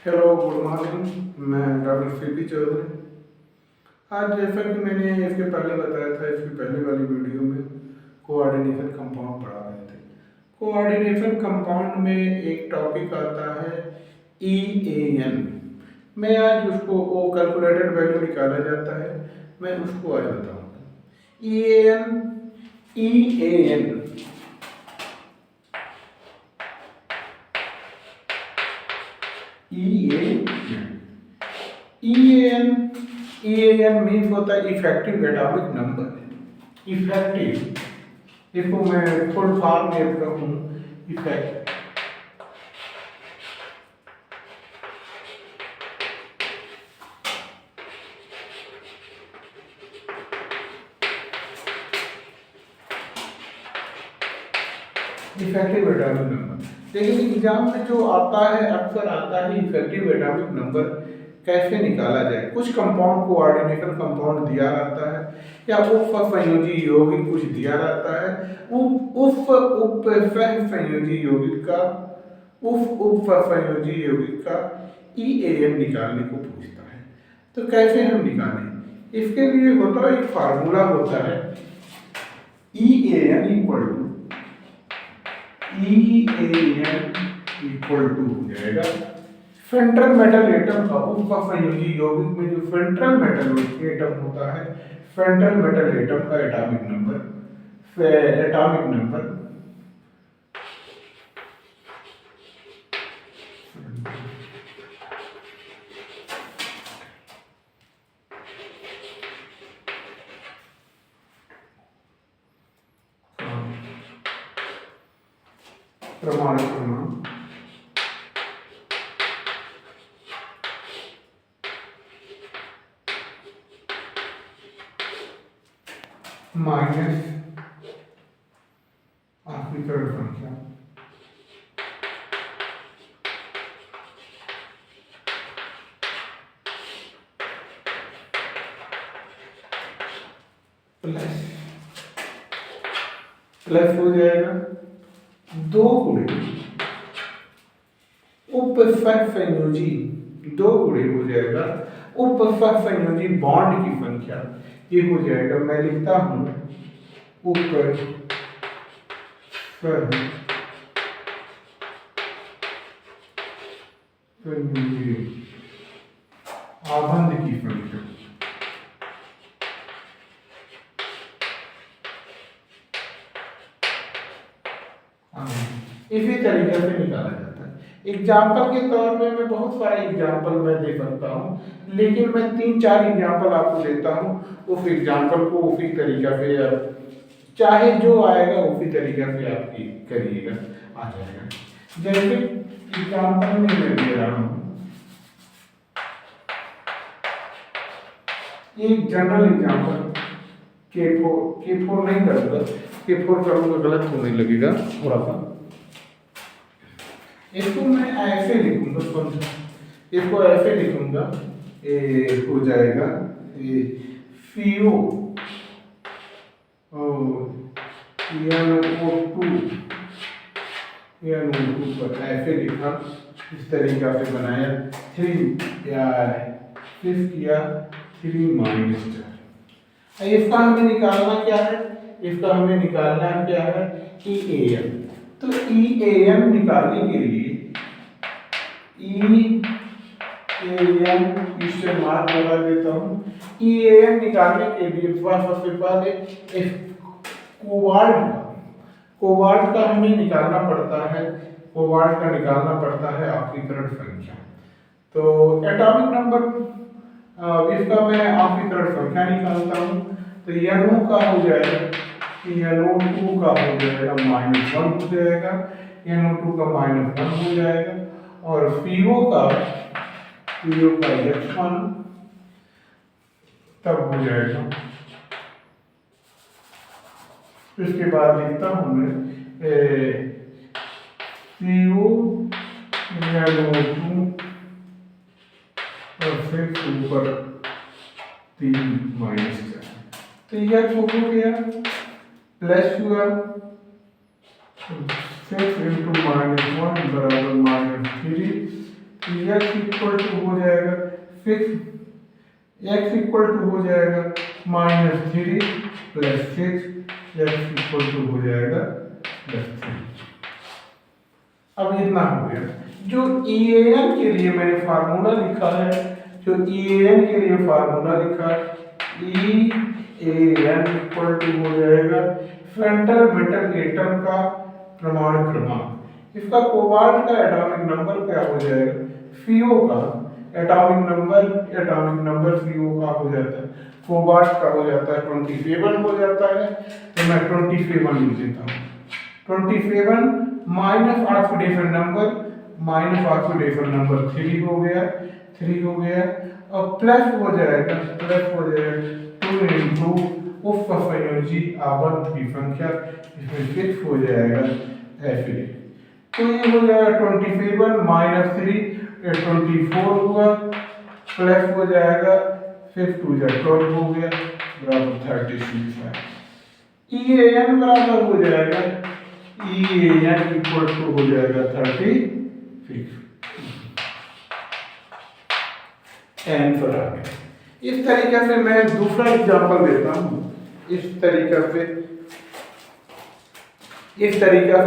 Hello good morning. मैं doctor CP Chaudhary. आज जैसा कि मैंने इसके पहले बताया था, इसकी पहले वाली वीडियो में कोऑर्डिनेशन कंपाउंड पढ़ा रहे थे। कोऑर्डिनेशन कंपाउंड में एक टॉपिक आता है ई ए एन। मैं आज उसको वो कैलकुलेटेड वैल्यू निकाला जाता है, मैं उसको आज बताऊंगा। ई A N, E A N E A N means होता है इफेक्टिव एटॉमिक नंबर। इफेक्टिव, इसको मैं फुल फॉर्म में कहूँ इफेक्ट इफेक्टिव एटॉमिक नंबर। लेकिन एग्जाम में जो आता है, अक्सर आता है इफेक्टिव एटॉमिक नंबर कैसे निकाला जाए। कुछ कंपाउंड कोऑर्डिनेशन कंपाउंड दिया रहता है या उप संयोजी यौगिक कुछ दिया रहता है। उप संयोजी यौगिक का उप संयोजी यौगिक का ई ए एन निकालने को पूछता है। तो कैसे हम निकालें, इसके लिए होता है एक फार्मूला होता है E A N equal to E A N equal to हो जाएगा सेंट्रल मेटल एटम का उप संयोजी यौगिक में जो सेंट्रल मेटल एटम होता है, सेंट्रल मेटल एटम का एटॉमिक नंबर प्रमाण माइनस आखिरी संख्या प्लस हो जाएगा दो गुणे उप संयोजी, दो गुणे हो जाएगा उप संयोजी बॉन्ड की संख्या। ये हो जाएगा, मैं लिखता हूं उप संयोजी आबंध की संख्या। इसी तरीके से निकाला जाता है। एग्जाम्पल के तौर पे मैं बहुत सारे एग्जाम्पल मैं दे सकता हूँ, लेकिन मैं 3-4 एग्जाम्पल आपको देता हूँ। उस एग्जाम्पल को उसी तरीका से आप चाहे जो आएगा उसी तरीका से आप करिएगा, आ जाएगा। जैसे एग्जाम्पल में मैं दे रहा हूँ, एक जनरल एग्जाम्पल K4 नहीं करूँगा, K4 करूँगा गलत होने लगेगा थोड़ा सा। इसको मैं ऐसे लिखूंगा, समझो, इसको ऐसे लिखूंगा, हो जाएगा CO NO2 पर ऐसे लिखा, इस तरीका से बनाया 3 या 6 किया 3 माइनस 4। इसका हमें निकालना क्या है, इसका हमें निकालना क्या है ई ए एन। तो ई ए एन निकालने के लिए ई ए एन इससे मार्क लगा देता हूँ। ई ए एन निकालने के लिए सबसे पहले कोबाल्ट का हमें निकालना पड़ता है, कोबाल्ट का निकालना पड़ता है ऑक्सीकरण संख्या। तो एटॉमिक नंबर इसका मैं ऑक्सीकरण संख्या निकालता हूँ। तो NO का हो जाएगा, NO2 का हो जाएगा -1 हो जाएगा, NO2 का -1 हो जाएगा, और CO का X1 तब हो जाएगा। इसके बाद लिखता हूँ मैं CO NO2 और फिर ऊपर 3 माइनस 4। तो यह हो गया, प्लस हुआ 6 × -1 बराबर -3 x इक्वल टू हो जाएगा सिक्स, x इक्वल टू हो जाएगा -3 प्लस 6, x इक्वल टू हो जाएगा +3। अब इतना हो गया। जो EAN के लिए मैंने फार्मूला लिखा है, जो EAN के लिए फार्मूला लिखा है, EAN इक्वल टू हो जाएगा फ्रंटल मेटल एटम का परमाणु क्रमांक। इसका कोबाल्ट का एटॉमिक नंबर क्या हो जाएगा, CO का एटॉमिक नंबर CO का हो जाता है, कोबाल्ट का हो जाता है 27 हो जाता है, तो मैं 27 लिख देता हूँ। 27 माइनस ऑक्सीडेशन नंबर 3 हो गया, और प्लस हो जाएगा 2 इंटू उप संयोजी आबंध की संख्या, इसमें 6 हो जाएगा ऐसे। तो ये हो जाएगा 27 माइनस 3 24 हुआ, प्लस हो जाएगा 6 2 12 हो गया बराबर 36 है। EAN बराबर हो जाएगा, EAN इक्वल टू हो जाएगा 36। आंसर आ गया। इस तरीके से मैं दूसरा एग्जांपल देता हूँ, इस तरीके से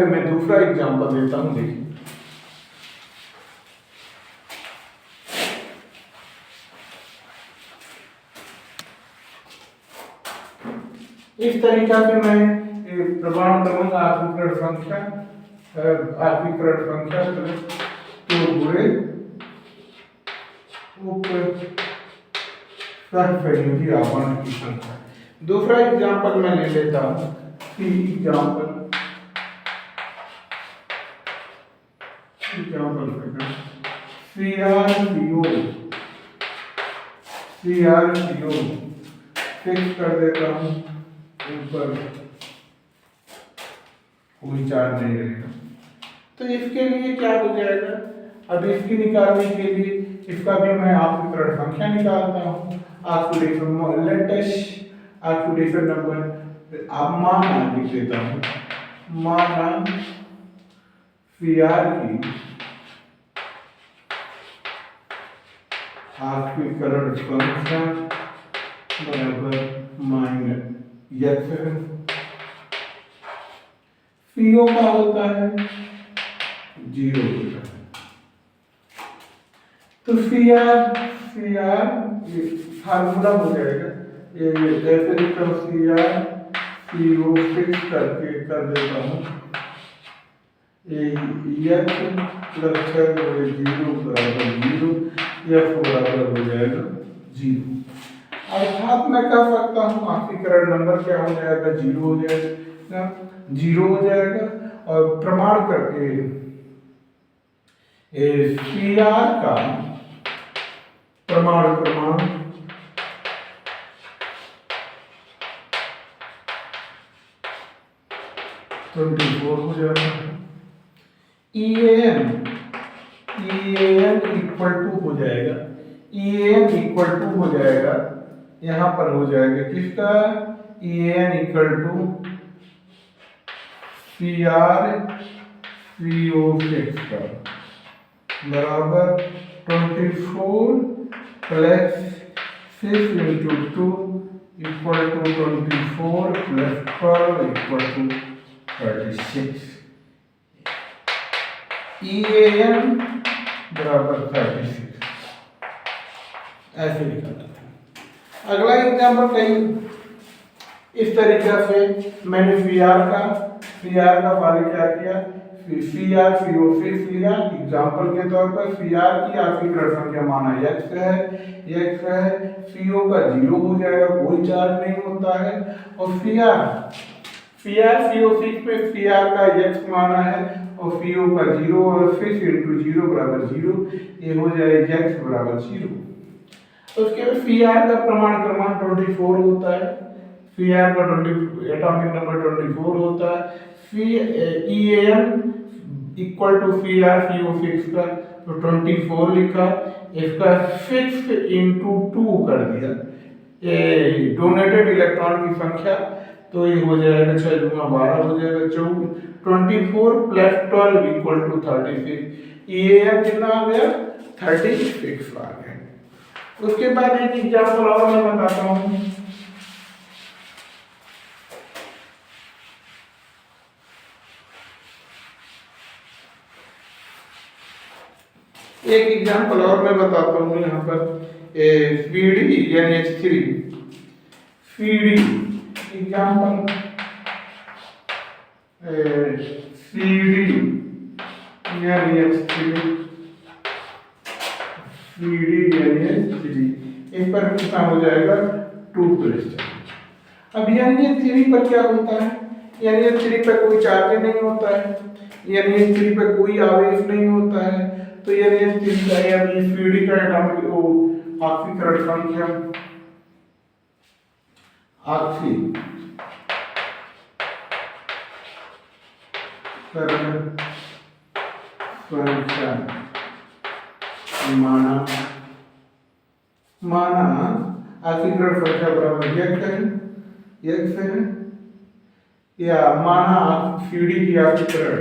मैं दूसरा एग्जांपल देता हूँ। देखिए इस तरीका से मैं प्रमाण क्रमांक आत्मीकरण संख्या तो बुरे सहसंयोजी आबंध की संख्या। दूसरा एग्जांपल मैं ले लेता हूँ, एग्जांपल CrCO फिक्स कर देता हूँ, ऊपर कोई चार्ज नहीं रहेगा। तो इसके लिए क्या हो जाएगा, अब इसकी निकालने के लिए इसका भी मैं आत्मीकरण संख्या निकालता हूँ, ऑक्सीडेशन नंबर आप मान लिख देता हूँ, मान Cr की आत्मीकरण संख्या बराबर -x है। CO का होता है 0 होता है, तो Cr फार्मूला हो जाएगा, ये ऐसे लिखो CO फिक्स करके कर देता हूँ, x प्लस 0 बराबर 0, f बराबर हो जाएगा 0। अर्थात मैं कह सकता हूँ आत्मीकरण नंबर क्या हो जाएगा, 0 हो जाएगा, और प्रमाण करके Cr का परमाणु क्रमांक 24 हो जाता है। EAN इक्वल टू हो जाएगा, EAN इक्वल टू हो जाएगा, यहाँ पर हो जाएगा किसका, EAN इक्वल टू CrCO6 का बराबर 24 plus 6 into 2 equal to 24 plus 12 equal to 36। EAN बराबर 36 ऐसे निकाला था। अगला एग्जाम्पल कहीं इस तरीके से मैंने Cr का वाले क्या किया, CrCO6 लिया एग्जाम्पल के तौर पर। Cr की आत्मीकरण संख्या माना x है, CO का 0 हो जाएगा, कोई चार्ज नहीं होता है, और CrCO6 पे Cr का x माना है और CO का 0, और 6 इंटू 0 बराबर 0, ये हो जाएगा x बराबर 0। तो उसके बाद Cr का प्रमाण क्रमांक 24 होता है, Cr का एटॉमिक नंबर 24 होता है। EAN इक्वल टू CrCO6 का तो 24 लिखा, इसका 6 इंटू 2 कर दिया, डोनेटेड इलेक्ट्रॉन की संख्या, तो ये हो जाएगा 6 दूना 12 हो जाएगा 24 प्लस 12 इक्वल टू 36। EAN कितना आ गया 36 आ गए। उसके बाद एक एग्जाम्पल और मैं बताता हूँ। एक एग्जाम्पल और मैं बताता हूँ यहाँ पर फीडी यानी H3 फीडी एग्जाम्पल फीडी यानी H3 फीडी यानी H3 एक पर कितना हो जाएगा 2 + 4। अब यानी H3 पर क्या होता है, यानी H3 पर कोई चार्ज नहीं होता है, यानी H3 पर कोई आवेश नहीं होता है, तो यानी H3 का यानी फीडी का एटॉमिक ऑक्सीकरण संख्या माना ऑक्सीकरण संख्या बराबर x है या माना फीडी की ऑक्सीकरण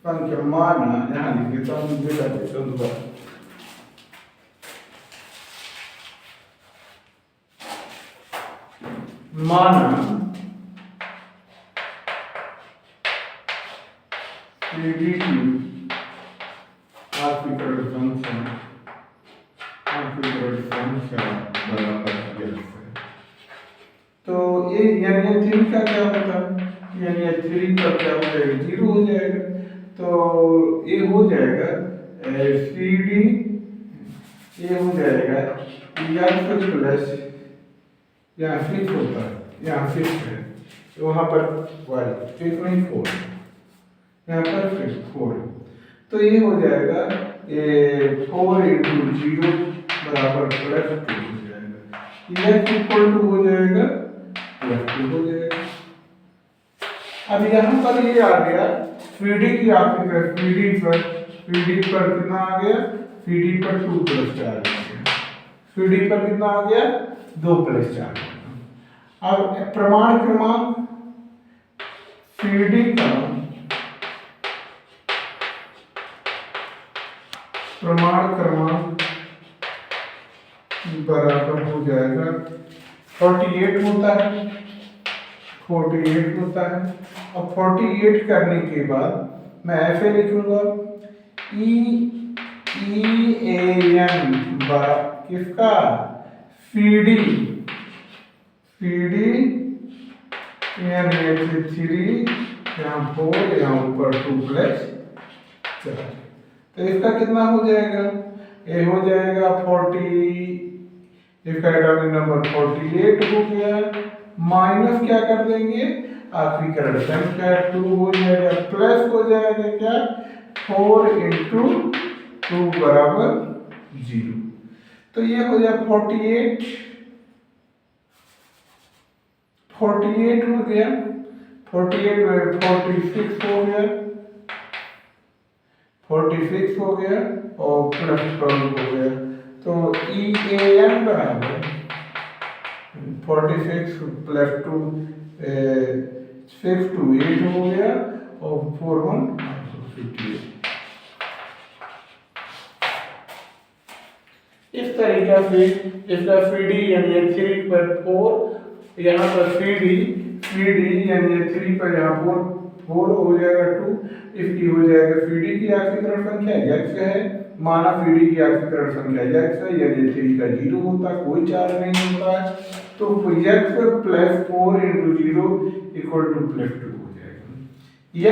संख्या माना यहाँ लिख देता हूँ दोबारा माना फीडी की ऑक्सीकरण संख्या बराबर x है, तो ये यानी H3 का क्या होता है, यानी H3 का क्या हो जाएगा 0 हो जाएगा, तो ये हो जाएगा CD ये हो जाएगा x प्लस यहाँ फिक्स होता है, यहाँ फिक्स है तो वहाँ पर y फिक्स नहीं 4 यहाँ पर फिक्स 4, तो ये हो जाएगा 4 × 0 बराबर +2 हो जाएगा, x = हो जाएगा +2 हो जाएगा। अब यहाँ पर ये आ गया फीडी की ऑक्सीकरण फीडी पर कितना आ गया, फीडी पर 2 + 4 आ गया, फीडी पर कितना आ गया 2 + 4। अब प्रमाण क्रमांक फीडी का प्रमाण क्रमांक बराबर हो जाएगा 48 होता है, 48 होता है। अब 48 करने के बाद मैं ऐसे लिखूंगा EAN बराबर किसका फीडी यानी H3 यहाँ 4 यहाँ ऊपर 2 + 4, तो इसका कितना हो जाएगा, ये हो जाएगा 40, इसका एटॉमिक नंबर 48 हो गया, माइनस क्या कर देंगे ऑक्सीकरण संख्या 2 हो जाएगा, प्लस हो जाएगा क्या 4 × 2 बराबर 0, तो ये हो जाएगा 48 हो गया, 48 में 46 हो गया, 46 हो गया और प्लस 12 हो गया, तो EAN बराबर 46 + 2 6 to 8 हो गया और 4 1 58। इस तरीके से इसका फीडी यानी H3 पर 4, यहाँ पर फीडी यानी H3 पर यहाँ 4 हो जाएगा 2, इसकी हो जाएगा फीडी की ऑक्सीकरण संख्या x है, माना फीडी की ऑक्सीकरण संख्या x है यानी H3 का 0 होता है, कोई चार्ज नहीं होता है, तो x + 4 × 0 = +2 हो जाएगा,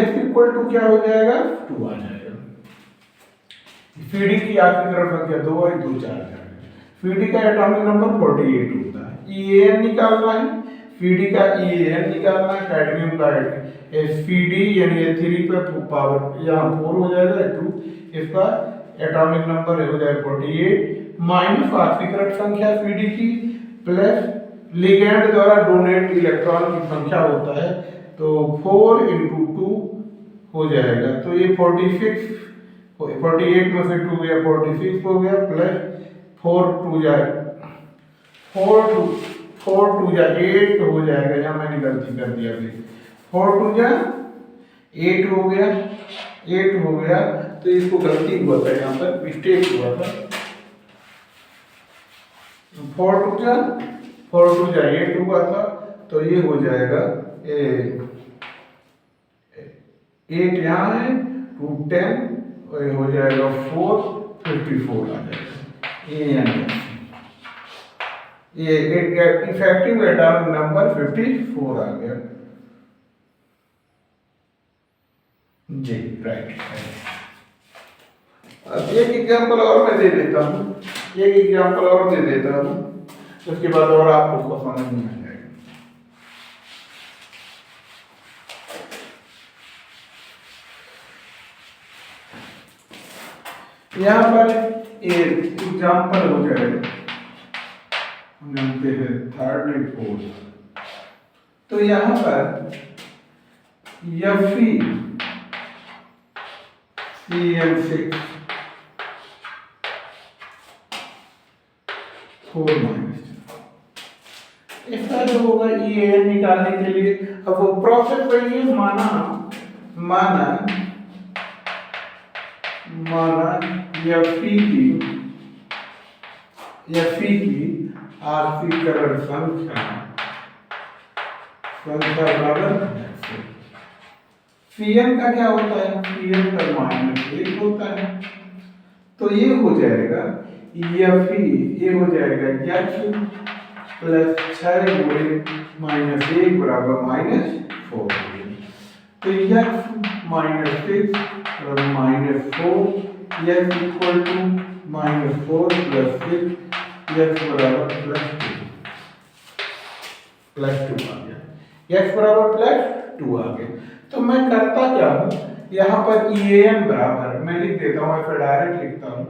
x क्या हो जाएगा 2 आ जाएगा, फीडी की ऑक्सीकरण संख्या 2 है 2 चार्ज है, फीडी का एटॉमिक नंबर 48 होता है, EAN निकालना है, फीडी का EAN निकालना है, कैडमियम का फीडी यानी H3 पर पावर यहाँ 4 हो जाएगा 2, इसका एटॉमिक नंबर हो जाएगा 48 माइनस ऑक्सीकरण संख्या फीडी की प्लस लिगैंड द्वारा डोनेट इलेक्ट्रॉन की संख्या होता है, तो 4 × 2 हो जाएगा, तो ये 46 48 में से 2 गया 46 हो गया, प्लस 4 2 जाएगा 4 2 जा 8 हो जाएगा, यहाँ मैंने गलती कर दिया, 4 2 जा 8 हो गया, 8 हो गया, तो इसको गलती हुआ था, यहाँ पर मिस्टेक हुआ था। 4 टू जा 8 हुआ था, तो ये हो जाएगा 8 यहाँ है, 2 10 और ये हो जाएगा 4 54 आ जाएगा। ये इफेक्टिव एटॉमिक नंबर 54 आ गया जी। राइट। अब एक एग्जाम्पल और मैं दे देता हूँ, एक एग्जाम्पल और दे देता हूँ, उसके बाद और आपको समझ में आ जाएगा। यहाँ पर एक एग्जाम्पल हो जाएगा, हम जानते हैं थर्ड एंड फोर्थ। तो यहाँ पर Fe CN6 4 माइनस, इसका जो होगा EAN निकालने के लिए अब वो प्रोसेस वही है, माना Fe की आर्थिकरण संख्या बराबर Cn का क्या होता है, Cn पर -1 होता है, तो ये हो जाएगा Fe, ये हो जाएगा H प्लस 6 गुणे -1 बराबर -4। तो H -6 बराबर -4, H equal to -4 plus 6, H बराबर +2 आ गया, H बराबर +2 आ गया। तो मैं करता क्या हूँ, यहाँ पर EAN बराबर मैं लिख देता हूँ, फिर डायरेक्ट लिखता हूँ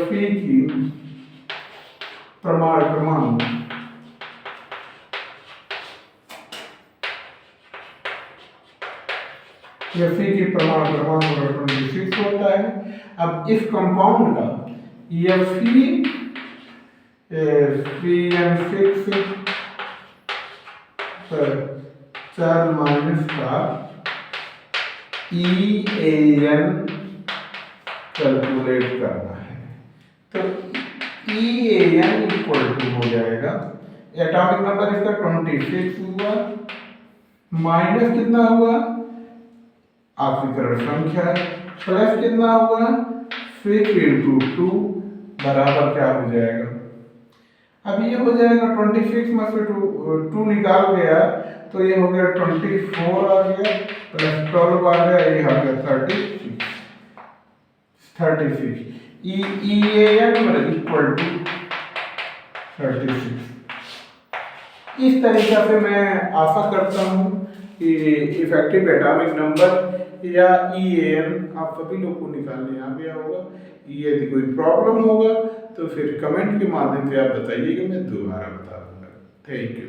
Fe की प्रमाण क्रमांक Fe की प्रमाण क्रमांक 26 होता है। अब इस कंपाउंड का CN6 4 माइनस का EAN कैलकुलेट करना है। तो EAN इक्वल टू हो जाएगा, एटॉमिक नंबर इसका 26 हुआ, माइनस कितना हुआ, आवर्तीकरण संख्या, प्लस कितना हुआ 6 इंटू 2 बराबर क्या हो जाएगा, अब ये हो जाएगा 26 में से 2 निकाल गया, तो ये हो गया 24 आ गया, प्लस 12 आ गया, ये आ गया 36। EAN equal to 36। इस तरीके से मैं आशा करता हूँ कि इफेक्टिव एटॉमिक नंबर या EAN आप सभी लोग को निकालने आ गया होगा। यदि कोई प्रॉब्लम होगा तो फिर कमेंट के माध्यम से आप बताइएगा, मैं दोबारा बता दूंगा। Thank you.